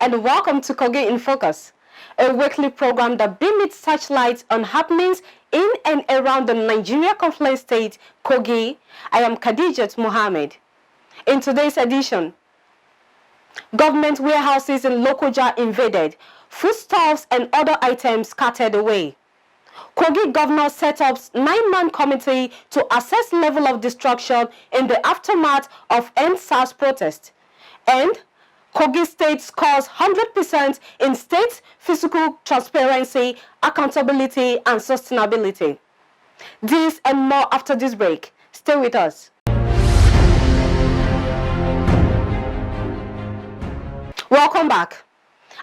and welcome to Kogi In Focus, a weekly program that beams its searchlights on happenings in and around the Nigeria conflict state, Kogi. I am Khadijat Mohammed. In today's edition, government warehouses in Lokoja invaded, foodstuffs and other items scattered away. Kogi governor set up 9-man committee to assess level of destruction in the aftermath of ENSARS protest. And Kogi State scores 100% in state physical transparency, accountability, and sustainability. This and more after this break. Stay with us. Welcome back.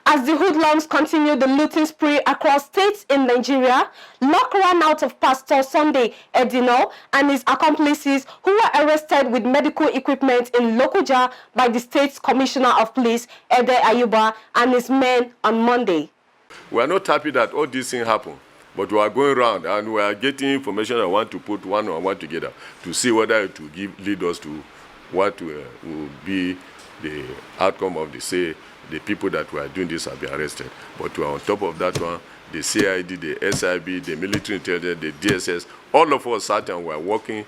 As the hoodlums continue the looting spree across states in Nigeria, luck ran out of Pastor Sunday Edino and his accomplices who were arrested with medical equipment in Lokoja by the state's Commissioner of Police, Ede Ayuba, and his men on Monday. We are not happy that all these things happen, but we are going around and we are getting information and want to put one on one together to see whether it will lead us to what will be the outcome of the people that were doing this have been arrested. But we are on top of that one, the CID, the SIB, the military intelligence, the DSS, all of us sat and were working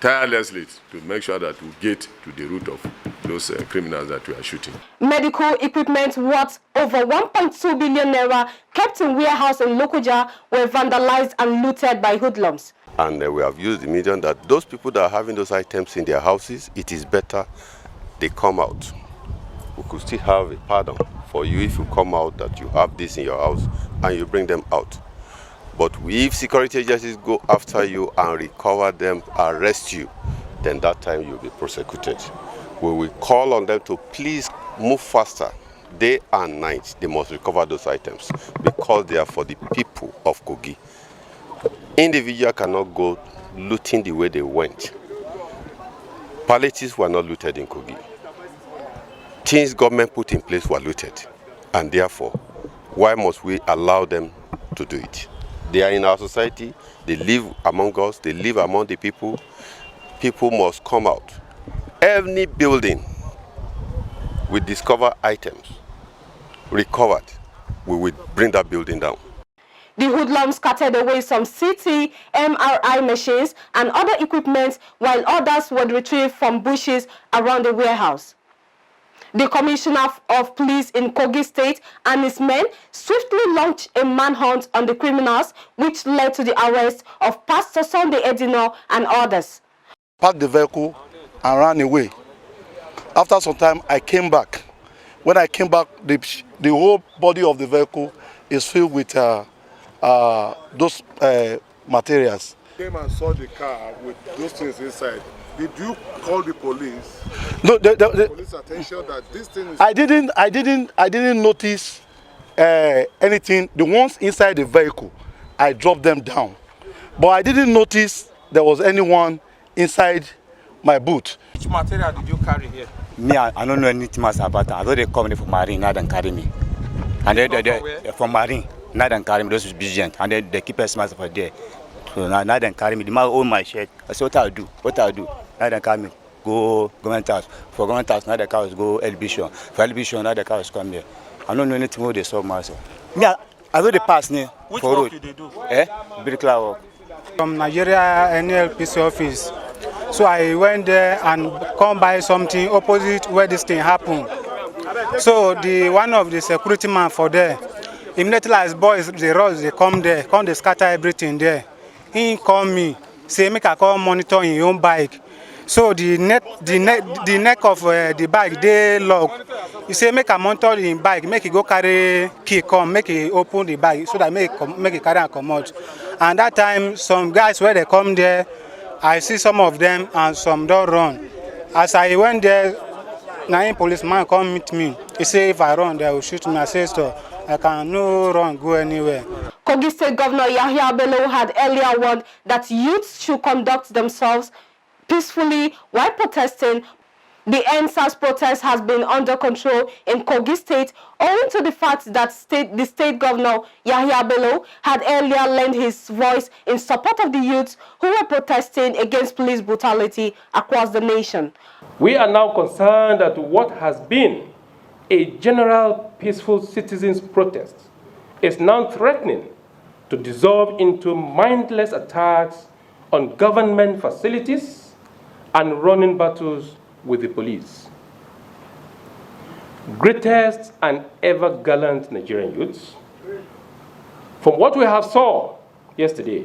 tirelessly to make sure that we get to the root of those criminals that we are shooting. Medical equipment worth over 1.2 billion naira kept in warehouse in Lokoja were vandalized and looted by hoodlums. And we have used the medium that those people that are having those items in their houses, it is better they come out. We could still have a pardon for you if you come out that you have this in your house and you bring them out. But if security agencies go after you and recover them, arrest you, then that time you'll be prosecuted. We will call on them to please move faster. Day and night, they must recover those items because they are for the people of Kogi. Individual cannot go looting the way they went. Palliatives were not looted in Kogi. Things government put in place were looted, and therefore, why must we allow them to do it? They are in our society, they live among us, they live among the people. People must come out. Any building we discover items recovered, we will bring that building down. The hoodlums scattered away some CT, MRI machines and other equipment, while others were retrieved from bushes around the warehouse. The Commissioner of Police in Kogi State and his men swiftly launched a manhunt on the criminals, which led to the arrest of Pastor Sunday Edino and others. Parked the vehicle and ran away. After some time, I came back. When I came back, the whole body of the vehicle is filled with those materials. Came and saw the car with those things inside. Did you call the police? No, the police attention that this thing is... I didn't notice anything. The ones inside the vehicle, I dropped them down. But I didn't notice there was anyone inside my boot. Which material did you carry here? Me, I don't know anything much about that. I thought they come from Marine, not and carry me. And they from Marine, not and carry me. Those is Vigilant, and they keep us master for there. So now they carry me. The man own my shirt. I said, what I'll do? What I'll do? Now they carry me. Go government house. For government house, now the cars go elevation. For elevation, now the cars come here. I don't know anything what they saw myself. Yeah, I know the pass near. Which work did they do? Bricklayer work. From Nigeria NLPC office. So I went there and come by something opposite where this thing happened. So one of the security man for there, immediately as boys they rush, they come there, they scatter everything there. He call me, say make I come monitor in your own bike. So the neck of the bike they lock. He say make I monitor the bike, make it go carry key come, make it open the bike so that make it carry and come out. And that time some guys where they come there, I see some of them and some don't run. As I went there, now policeman come meet me. He say if I run, they will shoot me. I say so. I can no run, go anywhere. Kogi State Governor Yahya Bello had earlier warned that youths should conduct themselves peacefully while protesting. The ENSARS protest has been under control in Kogi State owing to the fact that the state governor Yahya Bello had earlier lent his voice in support of the youths who were protesting against police brutality across the nation. We are now concerned that what has been a general peaceful citizens' protest is now threatening to dissolve into mindless attacks on government facilities and running battles with the police. Greatest and ever gallant Nigerian youths, from what we have saw yesterday,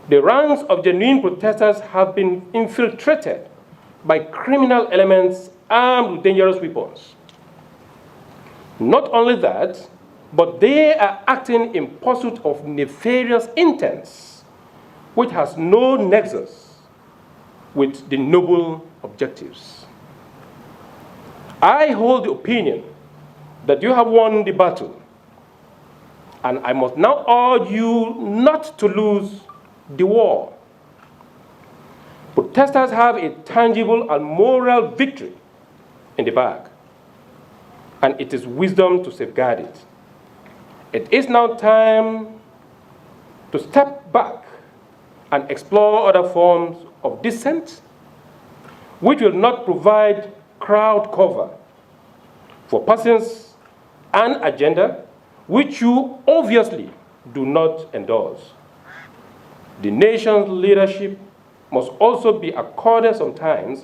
the ranks of genuine protesters have been infiltrated by criminal elements armed with dangerous weapons. Not only that, but they are acting in pursuit of nefarious intents, which has no nexus with the noble objectives. I hold the opinion that you have won the battle, and I must now urge you not to lose the war. Protesters have a tangible and moral victory in the bag, and it is wisdom to safeguard it. It is now time to step back and explore other forms of dissent which will not provide crowd cover for persons and agenda which you obviously do not endorse. The nation's leadership must also be accorded sometimes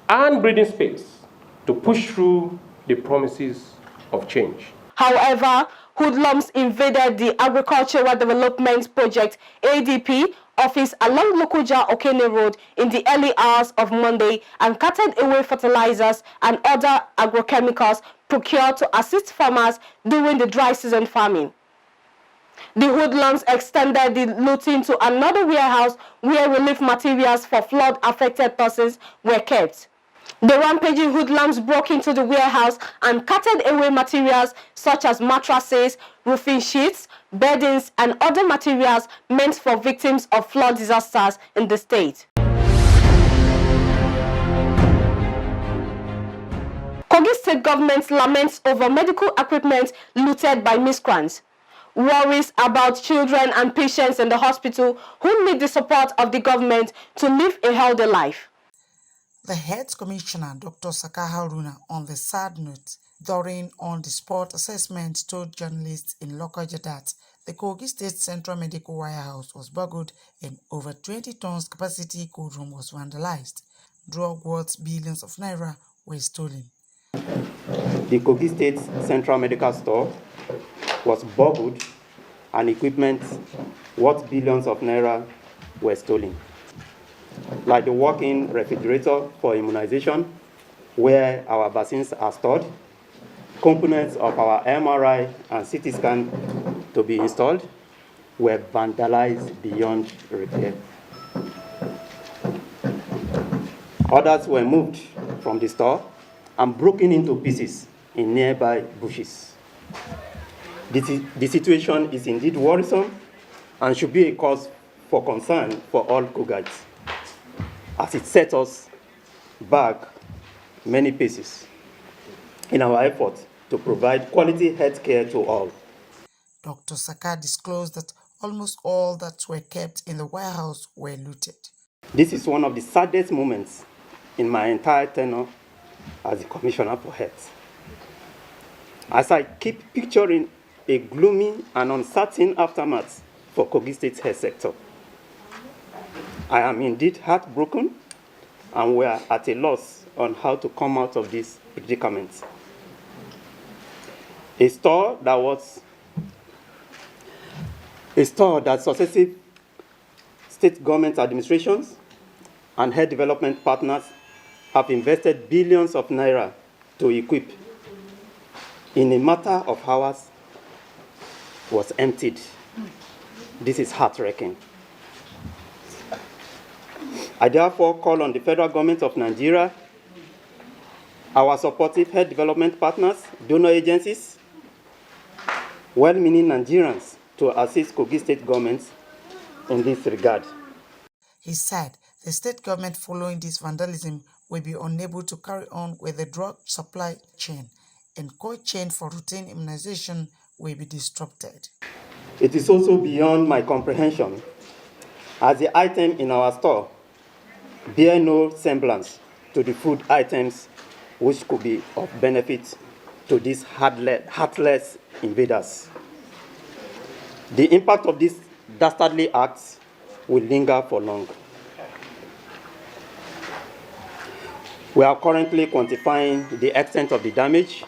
and breathing space to push through the promises of change. However, hoodlums invaded the Agricultural Development Project ADP office along Lokoja Okene Road in the early hours of Monday and carted away fertilizers and other agrochemicals procured to assist farmers during the dry season farming. The hoodlums extended the looting to another warehouse where relief materials for flood-affected persons were kept. The rampaging hoodlums broke into the warehouse and carted away materials such as mattresses, roofing sheets, beddings, and other materials meant for victims of flood disasters in the state. Kogi State government laments over medical equipment looted by miscreants. Worries about children and patients in the hospital who need the support of the government to live a healthy life. The Health Commissioner, Dr. Saka Haruna, on the sad note, during on-the-spot assessment, told journalists in Lokoja that the Kogi State Central Medical Warehouse was burgled and over 20 tons capacity cold room was vandalized. Drug worth billions of naira were stolen. The Kogi State Central Medical Store was burgled and equipment worth billions of naira were stolen, like the walk-in refrigerator for immunization, where our vaccines are stored, components of our MRI and CT scan to be installed were vandalized beyond repair. Others were moved from the store and broken into pieces in nearby bushes. The situation is indeed worrisome and should be a cause for concern for all Kogites, as it sets us back many paces in our effort to provide quality health care to all. Dr. Saka disclosed that almost all that were kept in the warehouse were looted. This is one of the saddest moments in my entire tenure as the Commissioner for Health, as I keep picturing a gloomy and uncertain aftermath for Kogi State's health sector. I am indeed heartbroken, and we are at a loss on how to come out of this predicament. A store that successive state government administrations and health development partners have invested billions of naira to equip, in a matter of hours, was emptied. This is heart-wrenching. I therefore call on the federal government of Nigeria, our supportive health development partners, donor agencies, well-meaning Nigerians to assist Kogi State governments in this regard. He said the state government following this vandalism will be unable to carry on with the drug supply chain, and cold chain for routine immunization will be disrupted. It is also beyond my comprehension, as the item in our store bear no semblance to the food items which could be of benefit to these heartless invaders. The impact of these dastardly acts will linger for long. We are currently quantifying the extent of the damage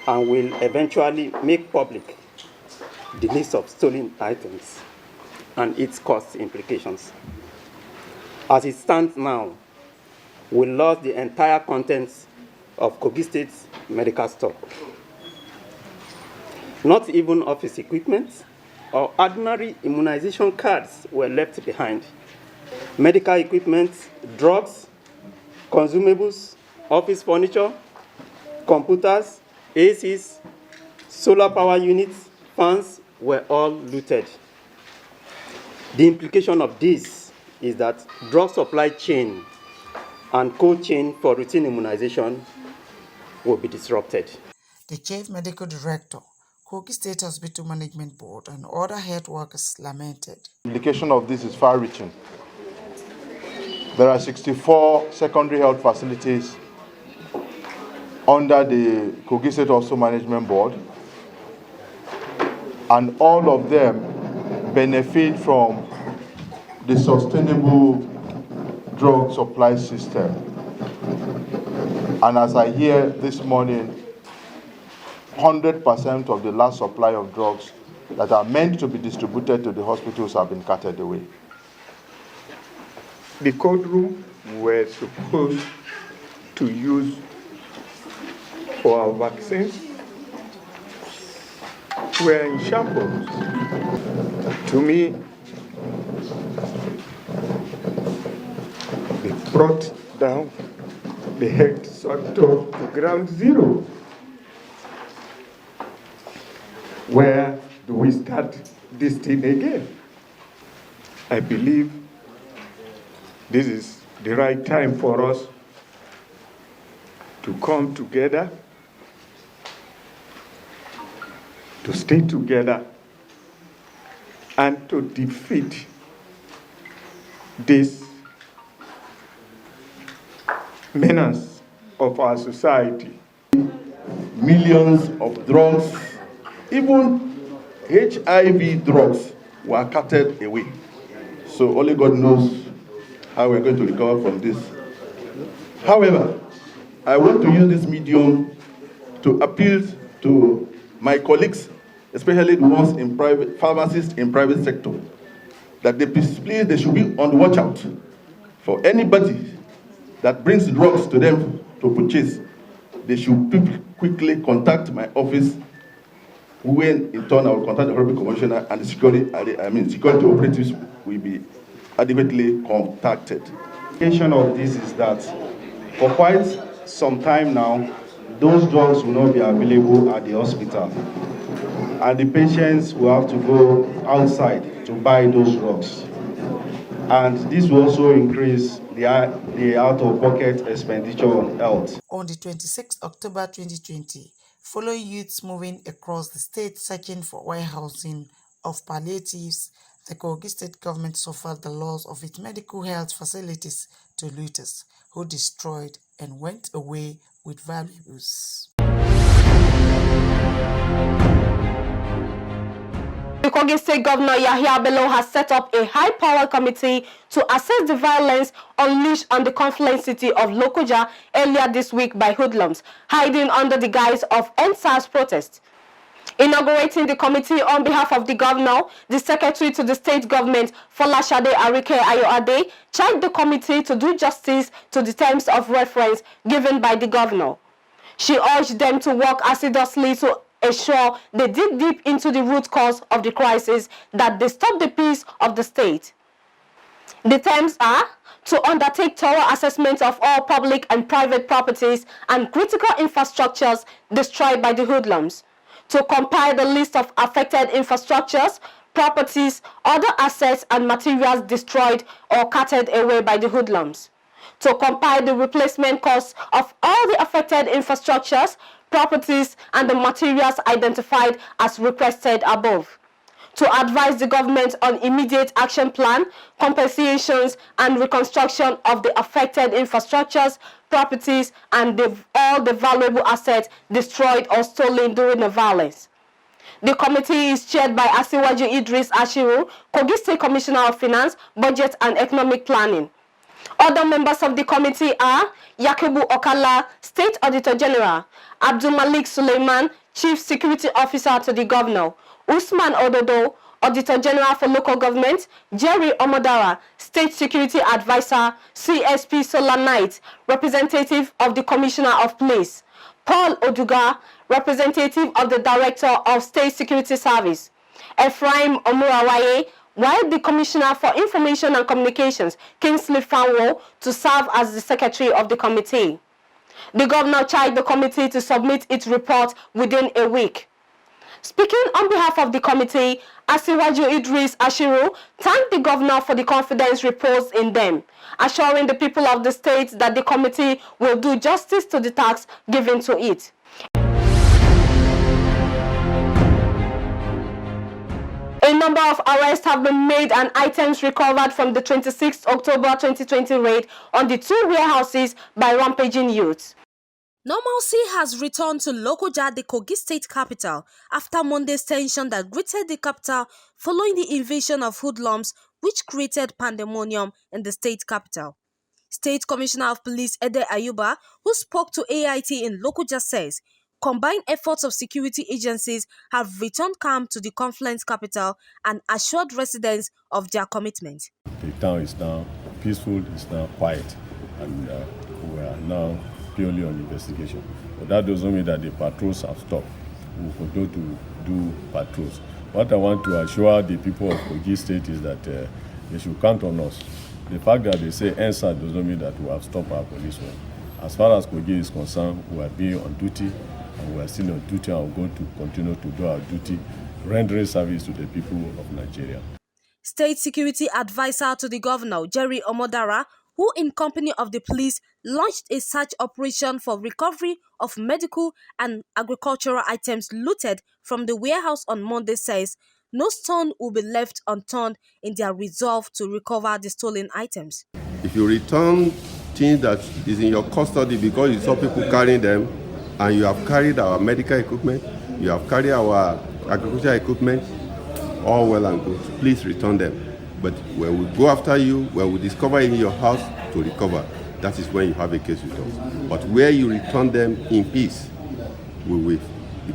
and will eventually make public the list of stolen items and its cost implications. As it stands now, we lost the entire contents of Kogi State's medical stock. Not even office equipment or ordinary immunization cards were left behind. Medical equipment, drugs, consumables, office furniture, computers, ACs, solar power units, fans were all looted. The implication of this is that drug supply chain and cold chain for routine immunization will be disrupted. The Chief Medical Director, Kogi State Hospital Management Board, and other health workers lamented. The implication of this is far-reaching. There are 64 secondary health facilities under the Kogi State Hospital Management Board, and all of them benefit from the sustainable drug supply system. And as I hear this morning, 100% of the last supply of drugs that are meant to be distributed to the hospitals have been carted away. The cold room we're supposed to use for our vaccines were in shambles. To me, they brought down the health sector to ground zero. Where do we start this thing again? I believe this is the right time for us to come together, to stay together, and to defeat this menace of our society. Millions of drugs, even HIV drugs, were carted away. So only God knows how we're going to recover from this. However, I want to use this medium to appeal to my colleagues, especially the ones in private, pharmacists in private sector, that they should be on the watch out for anybody that brings drugs to them to purchase. They should quickly contact my office, when in turn I will contact the Honorable Commissioner, and the security operatives will be adequately contacted. The implication of this is that for quite some time now, those drugs will not be available at the hospital, and the patients will have to go outside to buy those drugs. And this will also increase the out-of-pocket expenditure on health. On the 26th October 2020, following youths moving across the state searching for warehousing of palliatives, the Kogi State government suffered the loss of its medical health facilities to looters who destroyed and went away with valuables. The Kogi State Governor BELLO has set up a high-power committee to assess the violence unleashed on the confluent city of Lokoja earlier this week by hoodlums, hiding under the guise of ENSARS protest. Inaugurating the committee on behalf of the governor, the secretary to the state government, Folashade Arike Ayoade, charged the committee to do justice to the terms of reference given by the governor. She urged them to work assiduously to ensure they dig deep into the root cause of the crisis that disturb the peace of the state. The terms are to undertake thorough assessment of all public and private properties and critical infrastructures destroyed by the hoodlums, to compile the list of affected infrastructures, properties, other assets and materials destroyed or carted away by the hoodlums, to compile the replacement costs of all the affected infrastructures, properties and the materials identified as requested above, to advise the government on immediate action plan, compensations and reconstruction of the affected infrastructures, properties and all the valuable assets destroyed or stolen during the violence. The committee is chaired by Asiwaju Idris Ashiru, Kogi State Commissioner of Finance, Budget and Economic Planning. Other members of the committee are Yakubu Okala, State Auditor General, Abdul Malik Suleiman, Chief Security Officer to the Governor, Usman Ododo, Auditor General for Local Government, Jerry Omodara, State Security Advisor, CSP Solar Knight, Representative of the Commissioner of Police, Paul Oduga, Representative of the Director of State Security Service, Ephraim Omurawaye, while the Commissioner for Information and Communications, Kingsley Fanwo, to serve as the Secretary of the committee. The Governor charged the committee to submit its report within a week. Speaking on behalf of the committee, Asiwaju Idris Ashiru thanked the Governor for the confidence reposed in them, assuring the people of the state that the committee will do justice to the task given to it. A number of arrests have been made and items recovered from the 26th October 2020 raid on the 2 warehouses by rampaging youths. Normalcy has returned to Lokoja, the Kogi state capital, after Monday's tension that greeted the capital following the invasion of hoodlums which created pandemonium in the state capital. State Commissioner of Police Ede Ayuba, who spoke to AIT in Lokoja, says combined efforts of security agencies have returned calm to the confluence capital and assured residents of their commitment. The town is now peaceful, it's now quiet, and we are now purely on investigation. But that doesn't mean that the patrols have stopped. We will continue to do patrols. What I want to assure the people of Kogi State is that they should count on us. The fact that they say ENSARS doesn't mean that we have stopped our police work. As far as Kogi is concerned, we are being on duty, and we are still on duty, and we are going to continue to do our duty, rendering service to the people of Nigeria. State Security Advisor to the Governor, Jerry Omodara, who in company of the police launched a search operation for recovery of medical and agricultural items looted from the warehouse on Monday, says no stone will be left unturned in their resolve to recover the stolen items. If you return things that is in your custody because you saw people carrying them, and you have carried our medical equipment, you have carried our agricultural equipment, all well and good, please return them. But when we go after you, when we discover in your house to recover, that is when you have a case with us. But where you return them in peace, the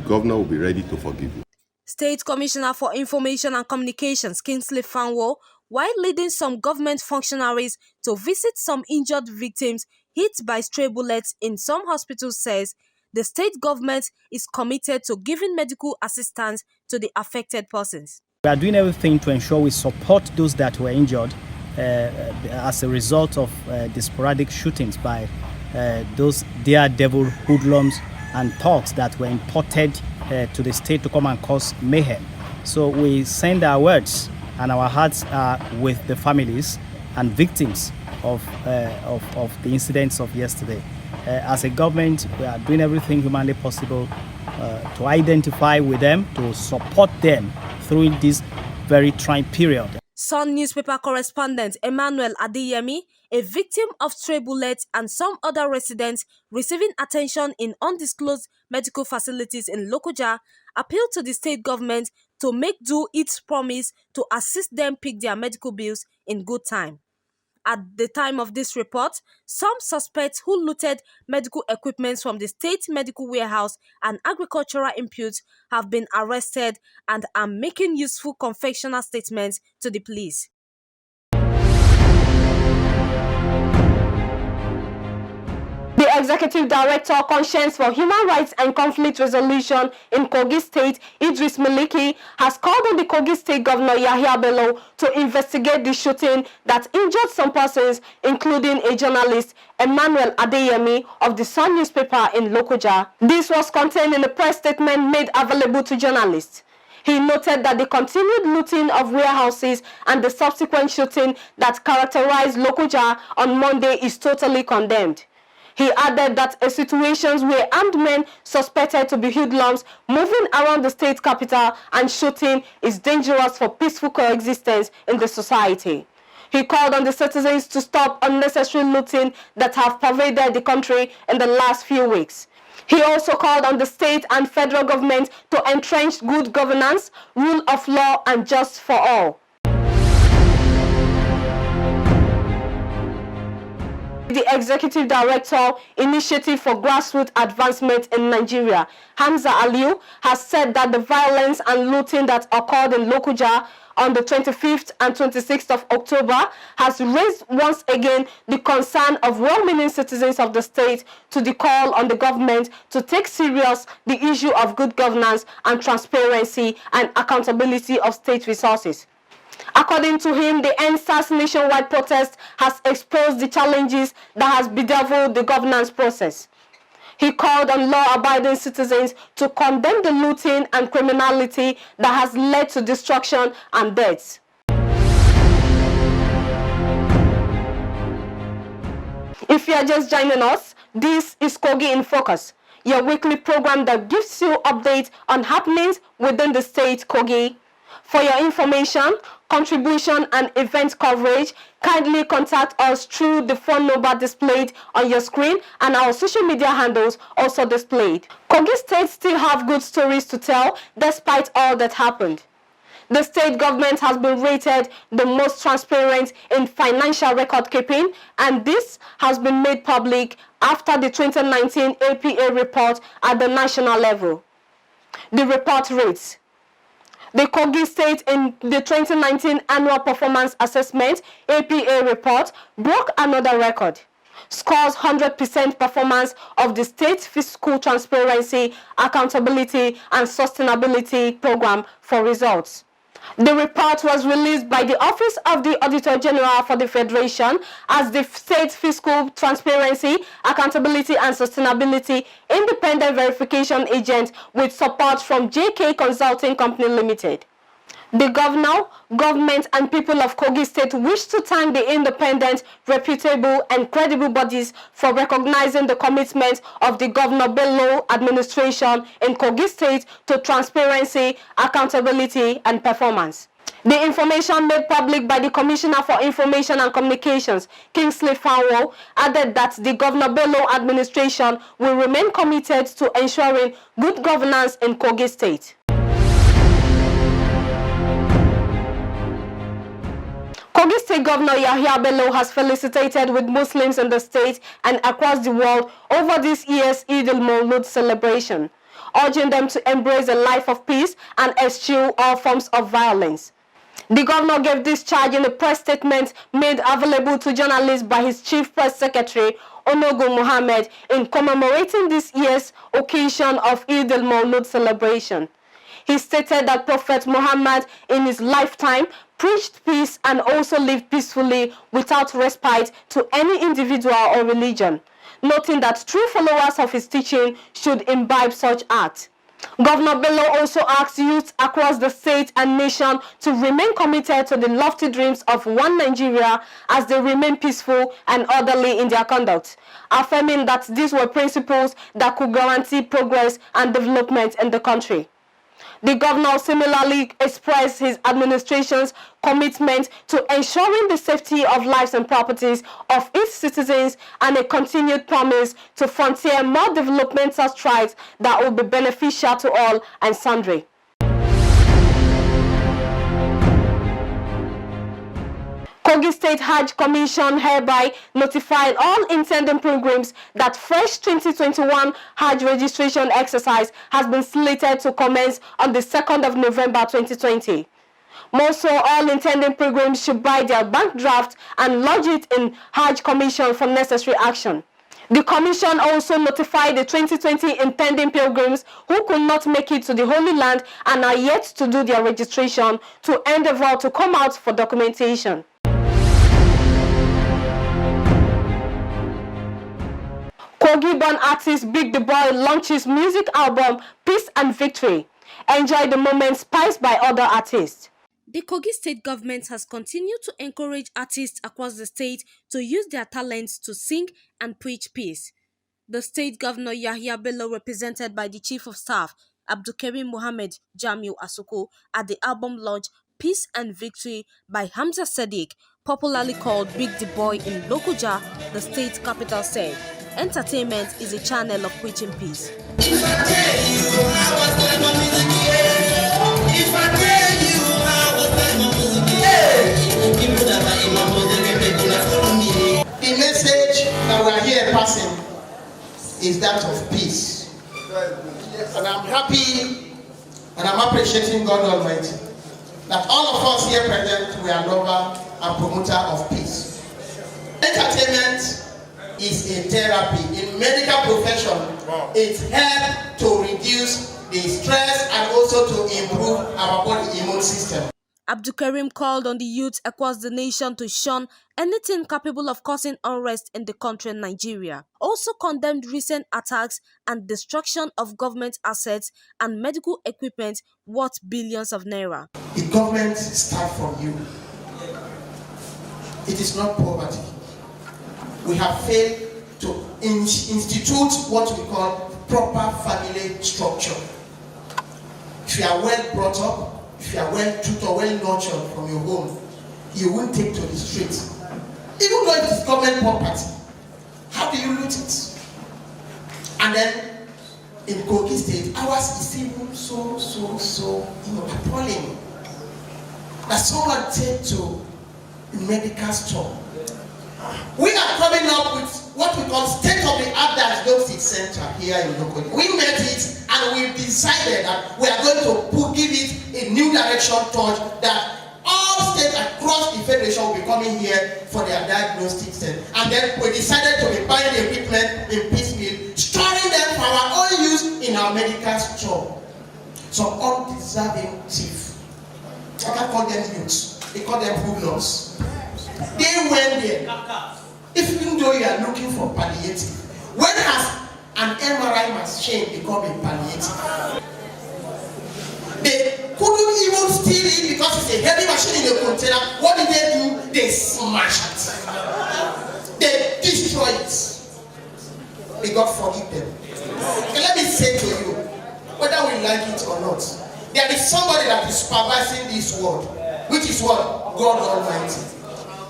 governor will be ready to forgive you. State Commissioner for Information and Communications, Kingsley Fanwo, while leading some government functionaries to visit some injured victims hit by stray bullets in some hospitals, says the state government is committed to giving medical assistance to the affected persons. We are doing everything to ensure we support those that were injured as a result of the sporadic shootings by those daredevil hoodlums and thugs that were imported to the state to come and cause mayhem. So we send our words and our hearts are with the families and victims of the incidents of yesterday. As a government, we are doing everything humanly possible to identify with them, to support them through this very trying period. Sun newspaper correspondent Emmanuel Adeyemi, a victim of stray bullets and some other residents receiving attention in undisclosed medical facilities in Lokoja, appealed to the state government to make do its promise to assist them pick their medical bills in good time. At the time of this report, some suspects who looted medical equipment from the state medical warehouse and agricultural inputs have been arrested and are making useful confessional statements to the police. The Executive Director, Conscience for Human Rights and Conflict Resolution in Kogi State, Idris Maliki, has called on the Kogi State Governor Yahya Bello to investigate the shooting that injured some persons, including a journalist, Emmanuel Adeyemi, of the Sun newspaper in Lokoja. This was contained in a press statement made available to journalists. He noted that the continued looting of warehouses and the subsequent shooting that characterized Lokoja on Monday is totally condemned. He added that a situation where armed men suspected to be hoodlums moving around the state capital and shooting is dangerous for peaceful coexistence in the society. He called on the citizens to stop unnecessary looting that have pervaded the country in the last few weeks. He also called on the state and federal government to entrench good governance, rule of law, and justice for all. The Executive Director, Initiative for Grassroots Advancement in Nigeria, Hamza Aliyu, has said that the violence and looting that occurred in Lokoja on the 25th and 26th of October has raised once again the concern of well-meaning citizens of the state to the call on the government to take serious the issue of good governance and transparency and accountability of state resources. According to him, the ENSARS nationwide protest has exposed the challenges that has bedeviled the governance process. He called on law-abiding citizens to condemn the looting and criminality that has led to destruction and deaths. If you are just joining us, this is Kogi In Focus, your weekly program that gives you updates on happenings within the state Kogi. For your information, contribution, and event coverage, kindly contact us through the phone number displayed on your screen and our social media handles also displayed. Kogi State still have good stories to tell despite all that happened. The state government has been rated the most transparent in financial record keeping, and this has been made public after the 2019 APA report at the national level. The report reads: the Kogi State in the 2019 Annual Performance Assessment APA report broke another record. Scores 100% performance of the state's fiscal transparency, accountability, and sustainability program for results. The report was released by the Office of the Auditor General for the Federation as the State Fiscal Transparency, Accountability and Sustainability Independent Verification Agent with support from JK Consulting Company Limited. The governor, government, and people of Kogi State wish to thank the independent, reputable, and credible bodies for recognizing the commitment of the Governor BELLO administration in Kogi State to transparency, accountability, and performance. The information made public by the Commissioner for Information and Communications, Kingsley Fanwo, added that the Governor BELLO administration will remain committed to ensuring good governance in Kogi State. Kogi State Governor Yahya Bello has felicitated with Muslims in the state and across the world over this year's Eid al-Maulud celebration, urging them to embrace a life of peace and eschew all forms of violence. The governor gave this charge in a press statement made available to journalists by his chief press secretary, Onogun Mohammed, in commemorating this year's occasion of Eid al-Maulud celebration. He stated that Prophet Muhammad in his lifetime preached peace and also lived peacefully without respite to any individual or religion, noting that true followers of his teaching should imbibe such acts. Governor Bello also asked youth across the state and nation to remain committed to the lofty dreams of one Nigeria as they remain peaceful and orderly in their conduct, affirming that these were principles that could guarantee progress and development in the country. The governor similarly expressed his administration's commitment to ensuring the safety of lives and properties of its citizens and a continued promise to frontier more developmental strides that will be beneficial to all and sundry. Kogi State Hajj Commission hereby notified all intending pilgrims that fresh 2021 Hajj registration exercise has been slated to commence on the 2nd of November 2020. More so, all intending pilgrims should buy their bank draft and lodge it in Hajj Commission for necessary action. The Commission also notified the 2020 intending pilgrims who could not make it to the Holy Land and are yet to do their registration to endeavor to come out for documentation. Kogi-born artist Big The Boy launches music album Peace and Victory. Enjoy the moment spiced by other artists. The Kogi State government has continued to encourage artists across the state to use their talents to sing and preach peace. The state governor Yahya Bello, represented by the Chief of Staff Abdulkarim Mohammed Jamiu Asuko at the album launch Peace and Victory by Hamza Sadiq, popularly called Big the Boy in Lokoja, the state capital, said, "Entertainment is a channel of preaching peace." The message that we are here passing is that of peace. And I'm happy and I'm appreciating God Almighty that all of us here present, we are lover and promoter of peace. Entertainment is a therapy. In medical profession, it helps to reduce the stress and also to improve our body immune system. Abdulkarim called on the youth across the nation to shun anything capable of causing unrest in the country, Nigeria. Also condemned recent attacks and destruction of government assets and medical equipment worth billions of naira. The government starts from you. It is not poverty. We have failed to institute what we call proper family structure. If you are well brought up, if you are well tutored, well nurtured from your home, you won't take to the streets. Even though it is government property, how do you loot it? And then in Kogi State, ours is even so appalling that someone take to the medical store. We are coming up with what we call state-of-the-art diagnostic center here in Lokoja. We met it and we decided that we are going to give it a new direction touch that all states across the federation will be coming here for their diagnostic center. And then we decided to be buying the equipment in piecemeal, storing them for our own use in our medical store. Some undeserving thief. I can't call them youths. They call them hoodlums. They went there. Even though you are looking for palliative, when has an MRI machine become a palliative? They couldn't even steal it because it's a heavy machine in a container. What did they do? They smashed it. They destroyed it. May God forgive them. Okay, let me say to you, whether we like it or not, there is somebody that is supervising this world, which is what? God Almighty.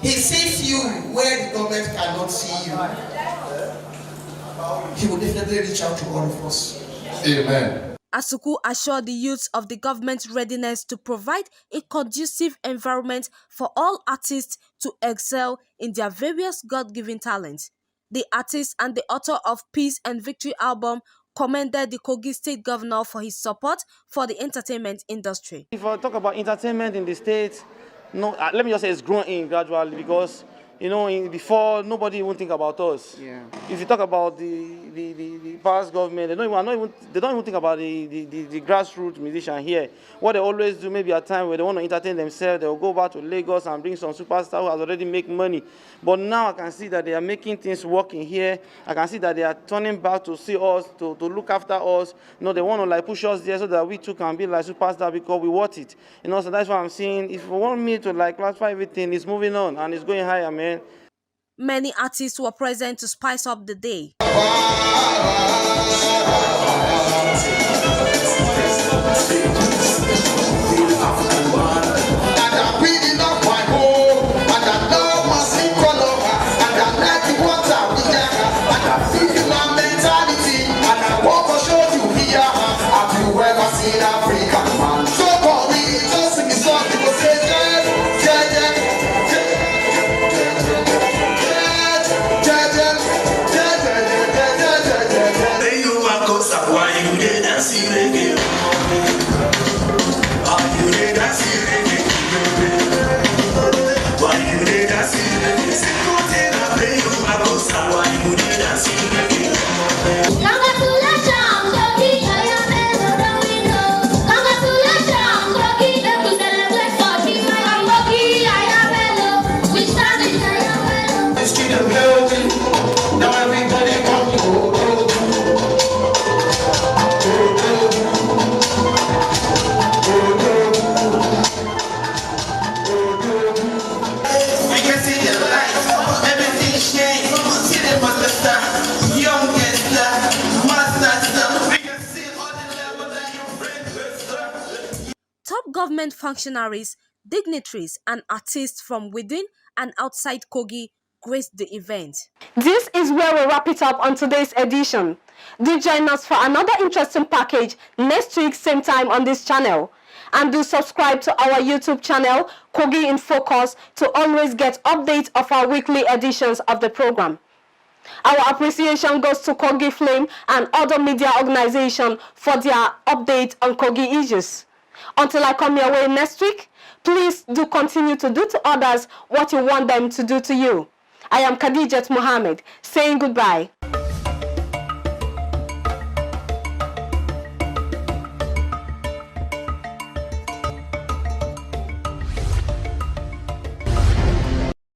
He sees you where the government cannot see you. He will definitely reach out to all of us. Amen. Asuku assured the youth of the government's readiness to provide a conducive environment for all artists to excel in their various God-given talents. The artist and the author of Peace and Victory album commended the Kogi State Governor for his support for the entertainment industry. If I talk about entertainment in the state, no, let me just say it's growing in gradually because, you know, before nobody even think about us. Yeah. If you talk about the past government, they don't even think about the grassroots musician here. What they always do, maybe at times where they want to entertain themselves, they'll go back to Lagos and bring some superstar who has already made money. But now I can see that they are making things working here. I can see that they are turning back to see us, to look after us. You know, they want to like push us there so that we too can be like superstar because we want it. You know, so that's what I'm saying. If you want me to like classify everything, it's moving on and it's going higher, man. Many artists were present to spice up the day. Top government functionaries, dignitaries, and artists from within and outside Kogi graced the event. This is where we wrap it up on today's edition. Do join us for another interesting package next week, same time on this channel. And do subscribe to our YouTube channel, Kogi In Focus, to always get updates of our weekly editions of the program. Our appreciation goes to Kogi Flame and other media organizations for their updates on Kogi issues. Until I come your way next week, please do continue to do to others what you want them to do to you. I am Khadijat Mohammed, saying goodbye.